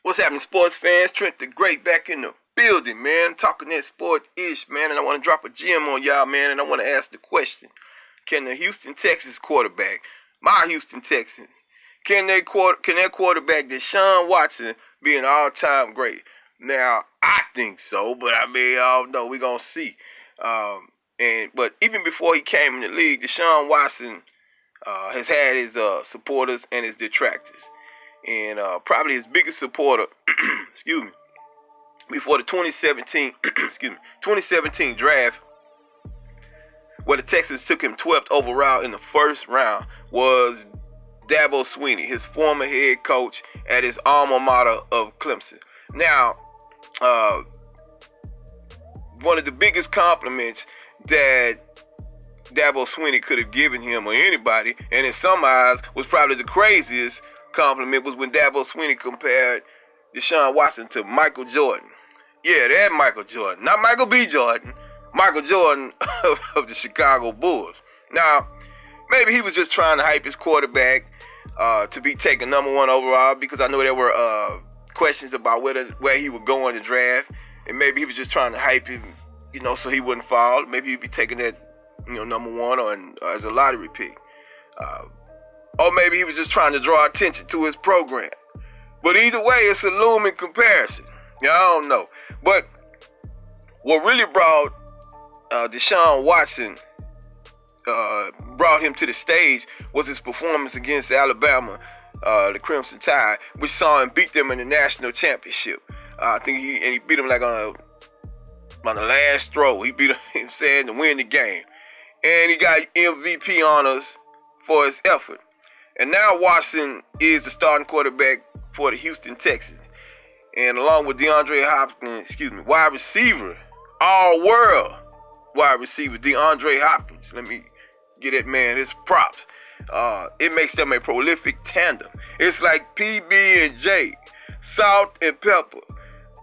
What's happening, sports fans? Trent the Great back in the building, man. Talking that sport-ish, man. And I want to drop a gem on y'all, man. And I want to ask the question. Can the Houston Texans quarterback, my Houston Texans, can their quarterback, Deshaun Watson, be an all-time great? Now, I think so, but I don't know. We're going to see. But even before he came in the league, Deshaun Watson has had his supporters and his detractors. And probably his biggest supporter, before the 2017 draft, where the Texans took him 12th overall in the first round, was Dabo Swinney, his former head coach at his alma mater of Clemson. Now, one of the biggest compliments that Dabo Swinney could have given him or anybody, and in some eyes was probably the craziest compliment, was when Dabo Swinney compared Deshaun Watson to Michael Jordan. Yeah, that Michael Jordan. Not Michael B. Jordan. Michael Jordan of the Chicago Bulls. Now, maybe he was just trying to hype his quarterback to be taken number 1 overall, because I know there were questions about where he would go in the draft, and maybe he was just trying to hype him, so he wouldn't fall. Maybe he'd be taking that, number 1 or as a lottery pick. Or maybe he was just trying to draw attention to his program. But either way, it's a looming comparison. I don't know. But what really brought Deshaun Watson, brought him to the stage, was his performance against Alabama, the Crimson Tide, which saw him beat them in the national championship. I think he beat them like on the last throw. He beat him, to win the game. And he got MVP honors for his effort. And now Watson is the starting quarterback for the Houston Texans. And along with DeAndre Hopkins, wide receiver, all-world wide receiver DeAndre Hopkins. Let me get that man his props. It makes them a prolific tandem. It's like PB and J, salt and pepper,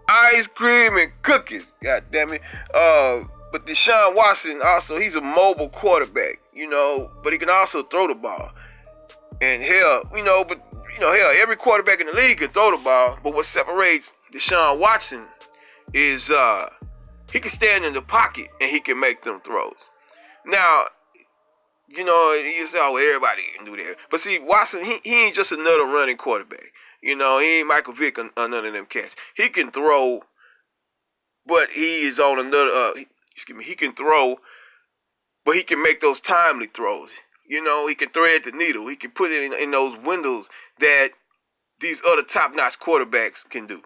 ice cream and cookies. God damn it. But Deshaun Watson also, he's a mobile quarterback, but he can also throw the ball. And hell, every quarterback in the league can throw the ball. But what separates Deshaun Watson is he can stand in the pocket and he can make them throws. Now, you say, oh, everybody can do that. But see, Watson, he ain't just another running quarterback. He ain't Michael Vick or none of them cats. He can throw, but he is on another, he can throw, but he can make those timely throws. He can thread the needle. He can put it in those windows that these other top-notch quarterbacks can do.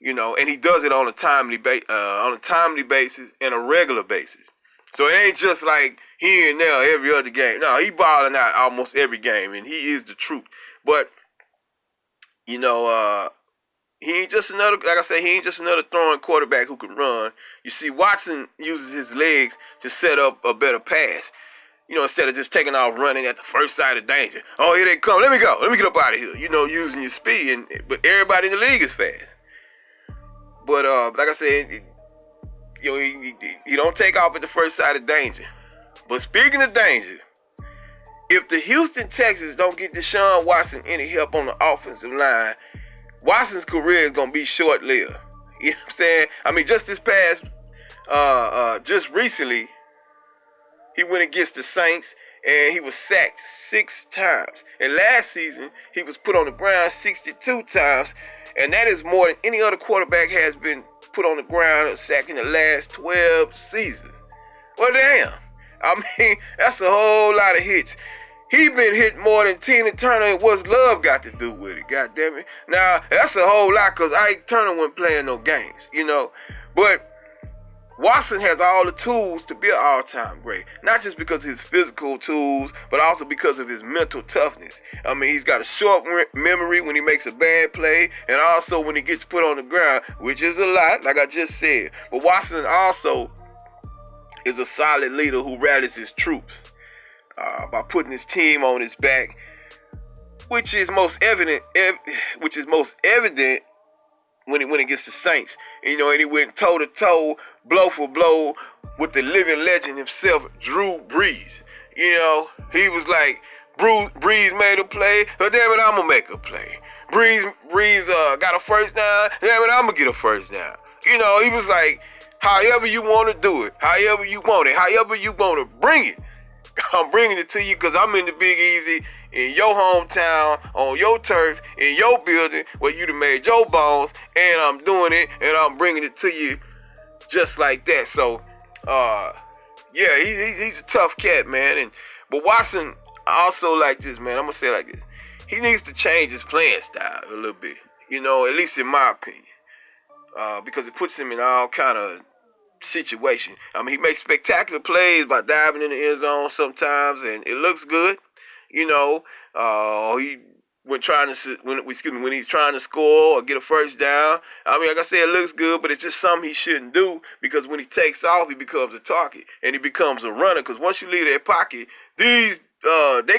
And he does it on a timely basis and a regular basis. So it ain't just like here and there every other game. No, he balling out almost every game, and he is the truth. But he ain't just another, like I say, he ain't just another throwing quarterback who can run. You see, Watson uses his legs to set up a better pass. Instead of just taking off running at the first sign of danger. Oh, here they come. Let me go. Let me get up out of here. Using your speed. But everybody in the league is fast. But like I said, he don't take off at the first sign of danger. But speaking of danger, if the Houston Texans don't get Deshaun Watson any help on the offensive line, Watson's career is going to be short-lived. You know what I'm saying? I mean, just this past, just recently, he went against the Saints, and he was sacked 6 times. And last season, he was put on the ground 62 times, and that is more than any other quarterback has been put on the ground or sacked in the last 12 seasons. Well, damn. I mean, that's a whole lot of hits. He been hit more than Tina Turner, and what's love got to do with it, God damn it. Now, that's a whole lot, because Ike Turner wasn't playing no games, But Watson has all the tools to be an all-time great. Not just because of his physical tools, but also because of his mental toughness. I mean, he's got a short memory when he makes a bad play, and also when he gets put on the ground, which is a lot, like I just said. But Watson also is a solid leader who rallies his troops by putting his team on his back, which is most evident when he gets the Saints. And he went toe-to-toe, blow for blow with the living legend himself, Drew Brees. He was like, Brees made a play, but damn it, I'm going to make a play. Breeze got a first down. Yeah, but I'm gonna get a first down. You know, he was like, however you want to do it, however you want it, however you want to bring it, I'm bringing it to you because I'm in the Big Easy in your hometown, on your turf, in your building where you done made your bones, and I'm doing it and I'm bringing it to you just like that. So, yeah, he's a tough cat, man. But Watson, I also like this, man. I'm gonna say it like this: he needs to change his playing style a little bit. You know, at least in my opinion, because it puts him in all kind of situation. I mean, he makes spectacular plays by diving in the end zone sometimes, and it looks good. You know, he when he's trying to score or get a first down. I mean, like I said, it looks good, but it's just something he shouldn't do because when he takes off, he becomes a target and he becomes a runner. Because once you leave that pocket, they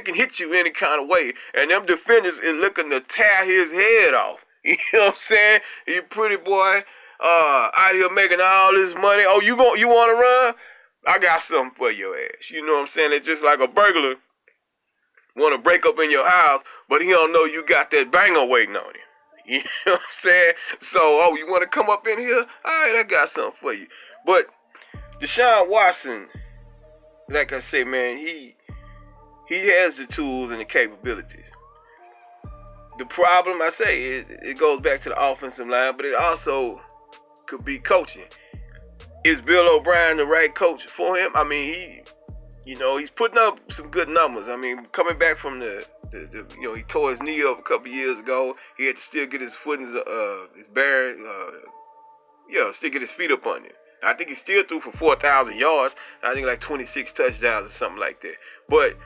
can hit you any kind of way, and them defenders is looking to tear his head off. You know what I'm saying? You pretty boy. Out here making all this money. Oh, you want to run? I got something for your ass. You know what I'm saying? It's just like a burglar want to break up in your house, but he don't know you got that banger waiting on him. You know what I'm saying? So, oh, you want to come up in here? All right, I got something for you. But Deshaun Watson, like I say, man, he has the tools and the capabilities. The problem, I say, it goes back to the offensive line, but it also could be coaching. Is Bill O'Brien the right coach for him? I mean, he's putting up some good numbers. I mean, coming back from he tore his knee up a couple years ago. He had to still get his foot and his bearing, still get his feet up on it. I think he still threw for 4,000 yards. I think like 26 touchdowns or something like that. But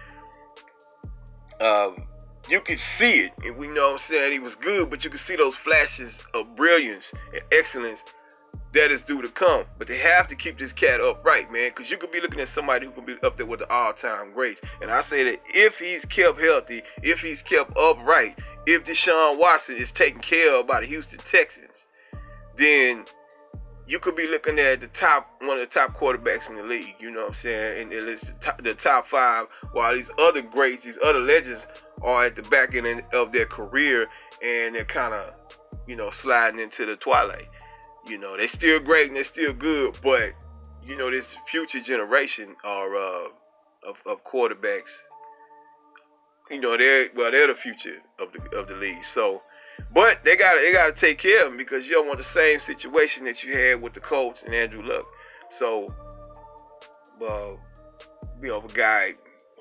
you could see it, and we know what I'm saying, he was good, but you could see those flashes of brilliance and excellence that is due to come. But they have to keep this cat upright, man, because you could be looking at somebody who can be up there with the all-time greats. And I say that if he's kept healthy, if he's kept upright, if Deshaun Watson is taken care of by the Houston Texans, then you could be looking at one of the top quarterbacks in the league. You know what I'm saying? And it's the top five, while these other greats, these other legends are at the back end of their career, and they're kind of, sliding into the twilight. They're still great and they're still good, but this future generation are of quarterbacks. They're the future of the league. So, but they gotta take care of them, because you don't want the same situation that you had with the Colts and Andrew Luck. So, a guy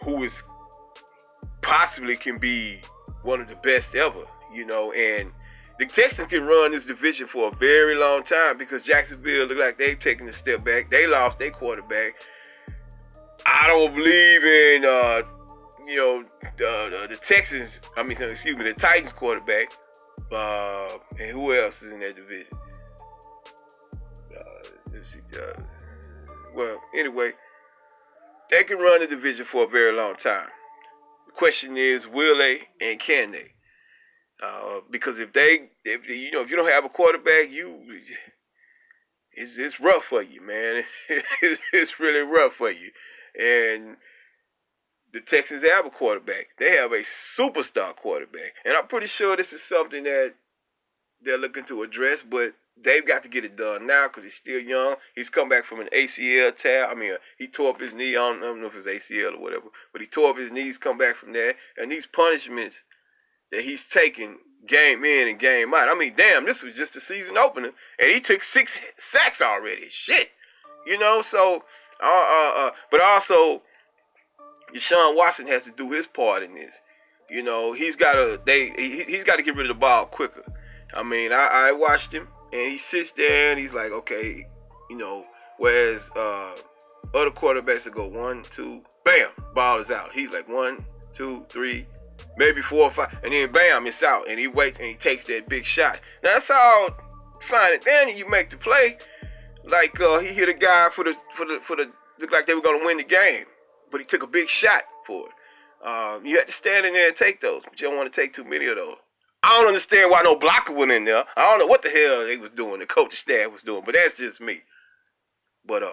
who is possibly can be one of the best ever. And the Texans can run this division for a very long time, because Jacksonville look like they've taken a step back. They lost their quarterback. I don't believe in the Texans. The Titans quarterback. And who else is in that division? Anyway, they can run the division for a very long time. The question is, will they and can they? Because if you don't have a quarterback, it's rough for you, man. It's really rough for you. And the Texans have a quarterback. They have a superstar quarterback, and I'm pretty sure this is something that they're looking to address. But they've got to get it done now, because he's still young. He's come back from an ACL tear. He tore up his knee. I don't know if it was ACL or whatever, but he tore up his knee. He's come back from that, and these punishments that he's taking game in and game out. Damn, this was just the season opener, and he took 6 sacks already. Shit, So, but also, Deshaun Watson has to do his part in this. He's got to get rid of the ball quicker. I watched him, and he sits there and he's like, okay, whereas other quarterbacks will go 1, 2, bam, ball is out. He's like 1, 2, 3. Maybe 4 or 5, and then bam, it's out, and he waits and he takes that big shot. Now that's all fine and dandy. You make the play, like he hit a guy for the looked like they were gonna win the game, but he took a big shot for it. You had to stand in there and take those, but you don't want to take too many of those. I don't understand why no blocker went in there. I don't know what the hell they was doing, the coaching staff was doing, but that's just me. But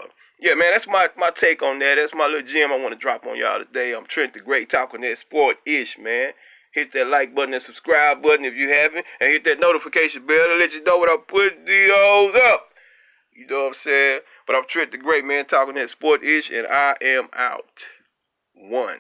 yeah, man, that's my take on that. That's my little gem I want to drop on y'all today. I'm Trent the Great, talking that sport-ish, man. Hit that like button and subscribe button if you haven't. And hit that notification bell to let you know when I put videos up. You know what I'm saying? But I'm Trent the Great, man, talking that sport-ish, and I am out. 1.